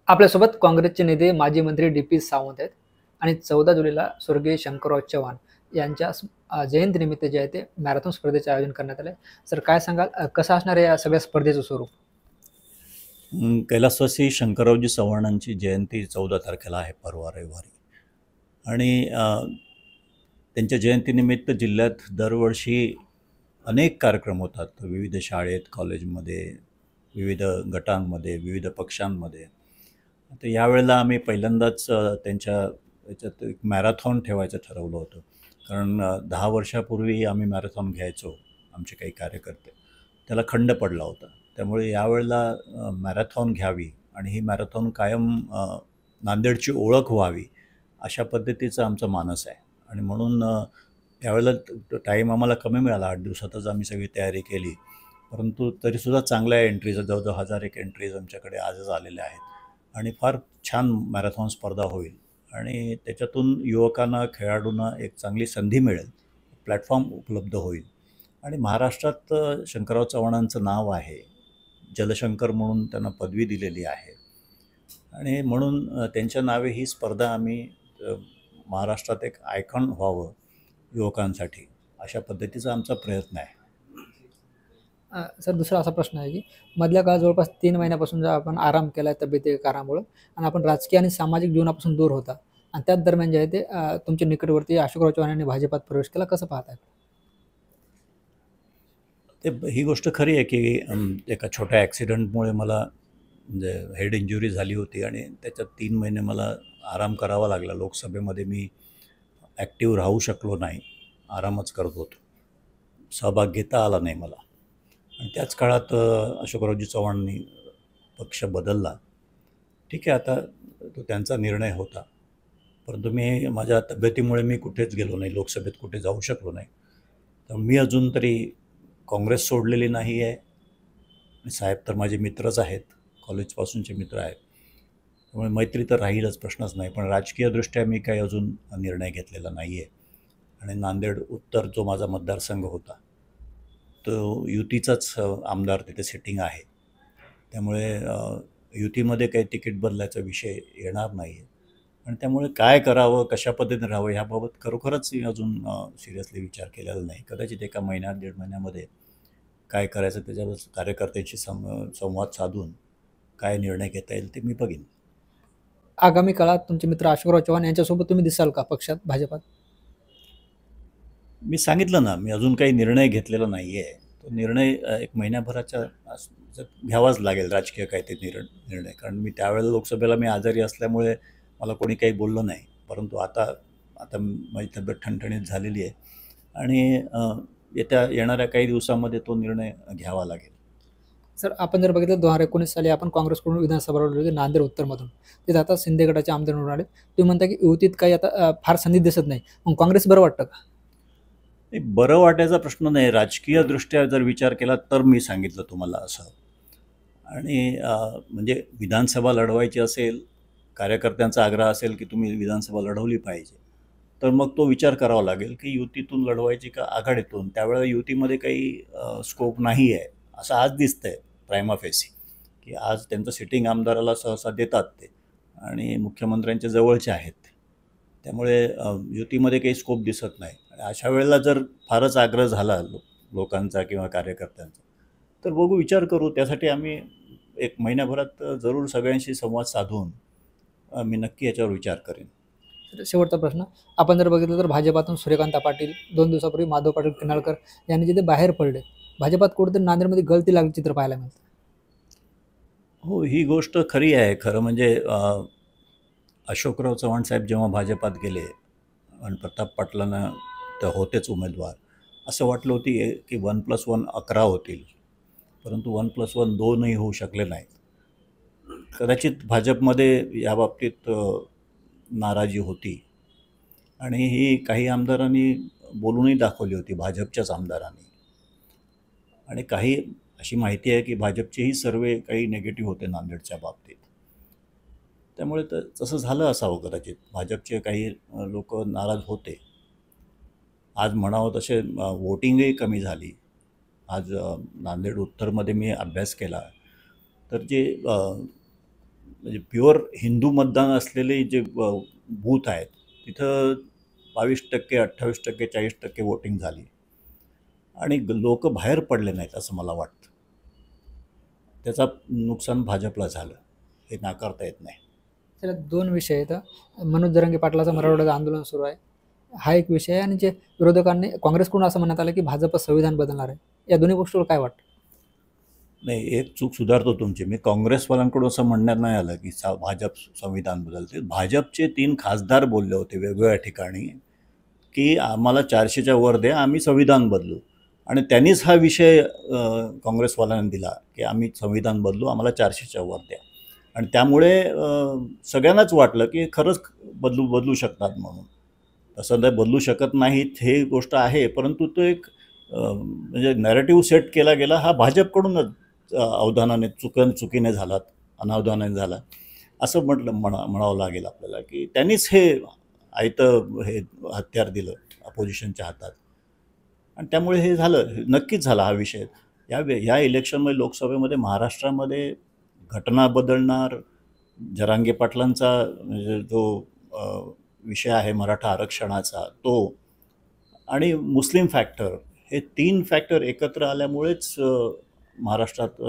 आपल्यासोबत काँग्रेसचे नेते माजी मंत्री डी.पी. सावंत आहेत आणि 14 जुलैला स्वर्गीय शंकरराव चव्हाण यांच्या जयंतीनिमित्त जे आहे ते मॅरेथॉन स्पर्धेचे आयोजन करण्यात आलं आहे. सर काय सांगाल कसं असणार आहे या सगळ्या स्पर्धेचं स्वरूप? कैलासवासी शंकररावजी चव्हाणांची जयंती 14 तारखेला आहे, परवा रविवारी. आणि त्यांच्या जयंतीनिमित्त जिल्ह्यात दरवर्षी अनेक कार्यक्रम होतात. विविध शाळेत, कॉलेजमध्ये, विविध गटांमध्ये, विविध पक्षांमध्ये. तर यावेळेला आम्ही पहिल्यांदाच त्यांच्या याच्यात एक मॅरेथॉन ठेवायचं ठरवलं होतं. कारण 10 वर्षापूर्वी आम्ही मॅरेथॉन घ्यायचो, आमचे काही कार्यकर्ते. त्याला खंड पडला होता. त्यामुळे यावेळेला मॅरेथॉन घ्यावी आणि ही मॅरेथॉन कायम नांदेडची ओळख व्हावी, अशा पद्धतीचा आमचा मानस आहे. आणि म्हणून यावेळेला टाईम आम्हाला कमी मिळाला. 8 दिवसातच आम्ही सगळी तयारी केली. परंतु तरीसुद्धा चांगल्या एंट्रीज, जवळजवळ 1001 एंट्रीज आमच्याकडे आजच आलेल्या आहेत. आणि फार छान मॅरेथॉन स्पर्धा होईल आणि त्याच्यातून युवकांना, खेळाडूंना एक चांगली संधी मिळेल, प्लॅटफॉर्म उपलब्ध होईल. आणि महाराष्ट्रात शंकरराव चव्हाणांचं नाव आहे, जलशंकर म्हणून त्यांना पदवी दिलेली आहे. आणि म्हणून त्यांच्या नावे ही स्पर्धा आम्ही महाराष्ट्रात एक आयकॉन व्हावं युवकांसाठी, अशा पद्धतीचा आमचा प्रयत्न आहे. सर दुसरा असा प्रश्न आहे की मधल्या काळात जवळपास 3 महिन्यापासून जर आपण आराम केला आहे तब्येती कारणामुळं आणि आपण राजकीय आणि सामाजिक जीवनापासून दूर होता आणि त्याच दरम्यान जे आहे ते तुमच्या निकटवर्ती अशोकराव चव्हाण यांनी भाजपात प्रवेश केला. कसं पाहताय? ही गोष्ट खरी आहे की एका छोट्या ॲक्सिडेंटमुळे मला म्हणजे हेड इंजुरी झाली होती आणि त्याच्यात 3 महिने मला आराम करावा लागला. लोकसभेमध्ये मी ॲक्टिव्ह राहू शकलो नाही, आरामच करत होतो. सहभाग घेता आला नाही मला. आणि त्याच काळात अशोकरावजी चव्हाणांनी पक्ष बदलला. ठीक आहे, आता तो त्यांचा निर्णय होता. परंतु मी माझ्या तब्येतीमुळे मी कुठेच गेलो नाही, लोकसभेत कुठे जाऊ शकलो नाही. तर मी अजून तरी काँग्रेस सोडलेली नाही आहे. आणि साहेब तर माझे मित्रच आहेत, कॉलेजपासूनचे मित्र आहेत. त्यामुळे मैत्री तर राहीलच, प्रश्नच नाही. पण राजकीयदृष्ट्या मी काही अजून निर्णय घेतलेला नाही आहे. आणि नांदेड उत्तर जो माझा मतदारसंघ होता, तो युतीचाच आमदार तिथे सिटिंग आहे. त्यामुळे युतीमध्ये काही तिकीट बदलायचा विषय येणार नाही आहे. आणि त्यामुळे काय करावं, कशा पद्धतीने राहावं, ह्याबाबत खरोखरच अजून सिरियसली विचार केलेला नाही. कदाचित एका महिन्यात, 1.5 महिन्यामध्ये काय करायचं त्याच्यावर कार्यकर्त्यांशी संवाद साधून काय निर्णय घेता येईल ते मी बघीन. आगामी काळात तुमचे मित्र अशोकराव चव्हाण यांच्यासोबत तुम्ही दिसाल का पक्षात, भाजपात? मी सांगितलं ना, मी अजून काही निर्णय घेतलेला नाही आहे. तो निर्णय एक महिन्याभराच्या घ्यावाच लागेल, राजकीय काय ते निर्णय. कारण मी त्यावेळेला लोकसभेला मी आजारी असल्यामुळे मला कोणी काही बोललं नाही. परंतु आता आता माझी तब्येत ठणठणीत झालेली आहे आणि येणाऱ्या काही दिवसामध्ये तो निर्णय घ्यावा लागेल. सर आपण जर बघितलं 2019 साली आपण काँग्रेसकडून विधानसभा लढवली होती नांदेड उत्तरमधून. तिथे आता शिंदे गटाचे आमदार निवडून आले. तुम्ही म्हणता की युतीत काही आता फार संधी दिसत नाही. मग काँग्रेस बरं वाटतं का? बरं वाटायचा प्रश्न नाही. राजकीयदृष्ट्या जर विचार केला तर मी सांगितलं तुम्हाला असं. आणि म्हणजे विधानसभा लढवायची असेल, कार्यकर्त्यांचा आग्रह असेल की तुम्ही विधानसभा लढवली पाहिजे, तर मग तो विचार करावा लागेल की युतीतून लढवायची का आघाडीतून. त्यावेळेला युतीमध्ये काही स्कोप नाही आहे असं आज दिसतंय प्रायमा फेसी, की आज त्यांचं सिटिंग आमदाराला सहसा देतात ते आणि मुख्यमंत्र्यांच्या जवळचे आहेत ते. त्यामुळे युतीमध्ये काही स्कोप दिसत नाही. आणि अशा वेळेला जर फारच आग्रह झाला लोकांचा किंवा कार्यकर्त्यांचा, तर बघू, विचार करू. त्यासाठी आम्ही एक महिन्याभरात जरूर सगळ्यांशी संवाद साधून मी नक्की याच्यावर विचार करेन. शेवटचा प्रश्न, आपण जर बघितलं तर भाजपातून सूर्यकांत पाटील, 2 दिवसापूर्वी माधव पाटील किनाळकर यांनी जिथे बाहेर पडले, भाजपात कुठेतरी नांदेडमध्ये गळती लागली चित्र पाहायला मिळतं. हो, ही गोष्ट खरी आहे. खरं म्हणजे अशोकराव चव्हाण साहेब जेव्हा भाजपात गेले आणि प्रताप पाटलांना ते होतेच उमेदवार, असं वाटलं होती की 1+1 11 होतील. परंतु 1+1 2ही होऊ शकले नाहीत. कदाचित भाजपमध्ये याबाबतीत नाराजी होती आणि ही काही आमदारांनी बोलूनही दाखवली होती, भाजपच्याच आमदारांनी. आणि काही अशी माहिती आहे की भाजपचेही सर्वे काही निगेटिव्ह होते नांदेडच्या बाबतीत. त्यामुळे तसं झालं असावं कदाचित. भाजपचे काही लोक नाराज होते. आज म्हणावं तसे वोटिंगही कमी झाली. आज नांदेड उत्तरमध्ये मी अभ्यास केला तर जे म्हणजे प्युअर हिंदू मतदान असलेले जे बूथ आहेत तिथं 22%, 28%, 40% वोटिंग झाली आणि लोक बाहेर पडले नाहीत असं मला वाटतं. त्याचा नुकसान भाजपला झालं, हे नाकारता येत नाही. तर 2 विषय आहेत. मनोज जरांगे पाटलाचं मराठवाड्यात आंदोलन सुरू आहे. हा एक विषय आहे आणि जे विरोधकांनी काँग्रेसकडून असं म्हणण्यात आलं की भाजप संविधान बदलणार आहे. या दोन्ही गोष्टीवर काय वाटतं? नाही, एक चूक सुधारतो तुमची. मी काँग्रेसवाल्यांकडून असं म्हणण्यात नाही आलं की भाजप संविधान बदलते. भाजपचे 3 खासदार बोलले होते वेगवेगळ्या ठिकाणी की आम्हाला 400च्या वर द्या, आम्ही संविधान बदलू. आणि त्यांनीच हा विषय काँग्रेसवाल्यांना दिला की आम्ही संविधान बदलू, आम्हाला 400च्या वर द्या. आणि त्यामुळे सगळ्यांनाच वाटलं की खरंच बदलू शकतात म्हणून. तसं नाही बदलू शकत नाहीत हे गोष्ट आहे, परंतु तो एक म्हणजे नॅरेटिव्ह सेट केला गेला हा भाजपकडूनच अवधानाने चुकीने झाला, अनावधानाने झाला असं म्हणावं लागेल आपल्याला की त्यांनीच हे हे हत्यार दिलं अपोजिशनच्या हातात आणि त्यामुळे हे झालं. नक्कीच झाला हा विषय. या इलेक्शनमध्ये लोकसभेमध्ये महाराष्ट्रामध्ये घटना बदलणार जरांगे पाटलांचा म्हणजे जो विषय आहे मराठा आरक्षणाचा तो आणि मुस्लिम फॅक्टर, हे 3 फॅक्टर एकत्र आल्यामुळेच महाराष्ट्रात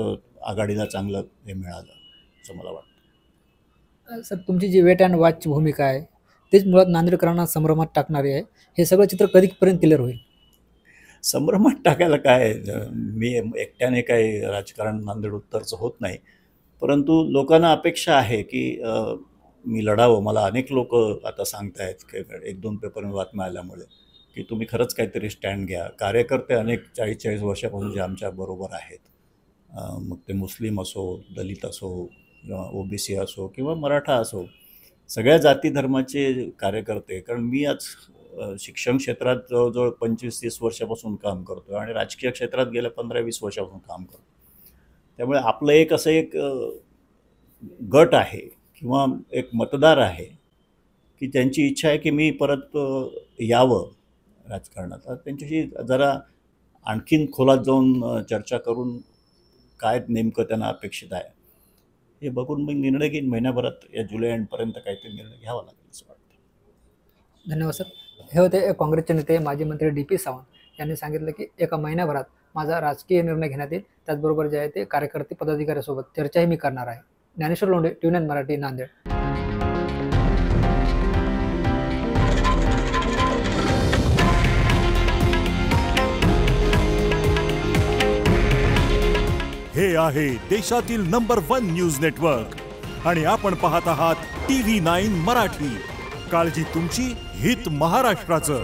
आघाडीला चांगलं हे मिळालं असं मला वाटतं. सर, तुमची जी वेट अँड वॉचची भूमिका आहे तेच मुळात नांदेडकरांना संभ्रमात टाकणारी आहे. हे सगळं चित्र कधीपर्यंत क्लिअर होईल? संभ्रमात टाकायला काय, मी एकट्याने काही राजकारण नांदेड उत्तरचं होत नाही, परंतु लोकांना अपेक्षा आहे की मी लढावं. मला अनेक लोक आता सांगतायत की 1-2 पेपर बातम्या आल्यामुळे की तुम्ही खरंच काहीतरी स्टँड घ्या. कार्यकर्ते अनेक 40-40 वर्षापासून जे आमच्या बरोबर आहेत, मग ते मुस्लिम असो, दलित असो, OBC असो किंवा मराठा असो, सगळ्या जाती धर्माचे कार्यकर्ते. कारण मी आज शिक्षण क्षेत्रात जवळजवळ 25-30 वर्षापासून काम करतो आणि राजकीय क्षेत्रात गेल्या 15-20 वर्षापासून काम करतो. त्यामुळे आपलं एक असं एक गट आहे किंवा एक मतदार आहे की त्यांची इच्छा आहे की मी परत यावं राजकारणात. त्यांच्याशी जरा आणखीन खोलात जाऊन चर्चा करून काय नेमकं त्यांना अपेक्षित आहे हे बघून मग निर्णय घेईन. महिन्याभरात या जुलै एंडपर्यंत काहीतरी निर्णय घ्यावा लागेल असं वाटतं. धन्यवाद सर. हे होते काँग्रेसचे नेते माजी मंत्री DP सावंत यांनी सांगितलं की एका महिन्याभरात माझा राजकीय निर्णय घेण्यात येईल. त्याचबरोबर जे आहे ते कार्यकर्ते पदाधिकाऱ्यांसोबत चर्चाही मी करणार आहे. ज्ञानेश्वर लोंढे, TVNN मराठी, नांदेड. हे आहे देशातील नंबर 1 न्यूज नेटवर्क आणि आपण पाहत आहात TV9 मराठी. काळजी तुमची, हित महाराष्ट्राचं.